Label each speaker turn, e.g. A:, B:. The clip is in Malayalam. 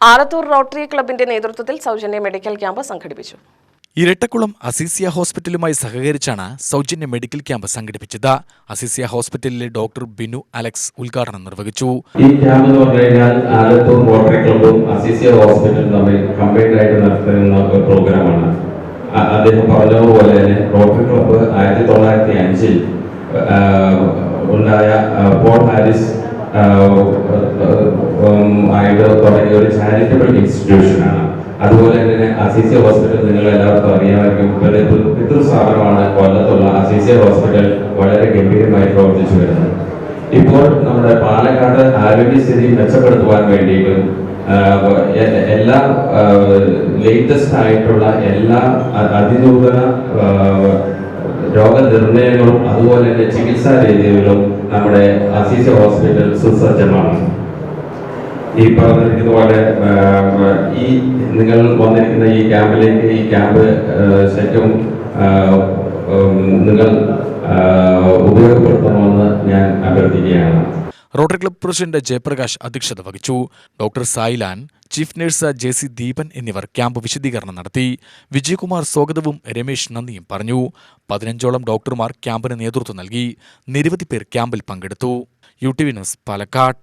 A: ആലത്തൂർ റോട്ടറി ക്ലബിന്റെ നേതൃത്വത്തിൽ സൗജന്യ മെഡിക്കൽ ക്യാമ്പ് സംഘടിപ്പിച്ചു.
B: ഇരട്ടക്കുളം അസീസിയ ഹോസ്പിറ്റലുമായി സഹകരിച്ചാണ് സൗജന്യ മെഡിക്കൽ ക്യാമ്പ് സംഘടിപ്പിച്ചത്. അസീസിയ ഹോസ്പിറ്റലിലെ ഡോക്ടർ ബിനു അലക്സ് ഉദ്ഘാടനം നിർവഹിച്ചു.
C: ഈ ക്യാമ്പ് എന്ന് പറഞ്ഞു കഴിഞ്ഞാൽ ആലത്തൂർ റോട്ടറി ക്ലബും അസീസിയ ഹോസ്പിറ്റലും തമ്മിൽ കമ്പൈൻഡ് ആയിട്ട് നടത്തുന്ന ഒരു പ്രോഗ്രാമാണ്. അദ്ദേഹം പറഞ്ഞതുപോലെ തന്നെ റോട്ടറി ക്ലബ്ബ് 1905 ഉണ്ടായ പോൾ ഹാരിസ് ആയിട്ട് തുടങ്ങിയ ഒരു ചാരിറ്റബിൾ ഇൻസ്റ്റിറ്റ്യൂഷനാണ്. അതുപോലെ തന്നെ അസീസിയ ഹോസ്പിറ്റൽ നിങ്ങൾ എല്ലാവർക്കും അറിയാമായിരിക്കും, പിതൃസ്ഥാപനമാണ്. കൊല്ലത്തുള്ള അസീസിയ ഹോസ്പിറ്റൽ വളരെ ഗംഭീരമായി പ്രവർത്തിച്ചു വരുന്നത്. ഇപ്പോൾ നമ്മുടെ പാലക്കാട് ആരോഗ്യസ്ഥിതി മെച്ചപ്പെടുത്തുവാൻ വേണ്ടിയിട്ടും എല്ലാ ലേറ്റസ്റ്റ് ആയിട്ടുള്ള എല്ലാ അതിനൂതന രോഗനിർണയങ്ങളും അതുപോലെ തന്നെ ചികിത്സാ രീതികളും നമ്മുടെ അസീസിയ ഹോസ്പിറ്റൽ സുസജ്ജമാണ്. ഈ പറഞ്ഞിരിക്കുന്ന പോലെ ഈ നിങ്ങൾ വന്നിരിക്കുന്ന ഈ ക്യാമ്പിലേക്ക് ഈ ക്യാമ്പ് ശരിക്കും നിങ്ങൾ ഉപയോഗപ്പെടുത്തണമെന്ന് ഞാൻ അഭ്യർത്ഥിക്കുകയാണ്.
B: റോട്ടറി ക്ലബ് പ്രസിഡന്റ് ജയപ്രകാശ് അധ്യക്ഷത വഹിച്ചു. Doctor Sailan, chief nurse Jessy Deepan എന്നിവർ ക്യാമ്പ് വിശദീകരണം നടത്തി. വിജയകുമാർ സ്വാഗതവും രമേശ് നന്ദിയും പറഞ്ഞു. 15ഓളം ഡോക്ടർമാർ ക്യാമ്പിന് നേതൃത്വം നൽകി. നിരവധി പേർ ക്യാമ്പിൽ പങ്കെടുത്തു. UTV news, Palakkad.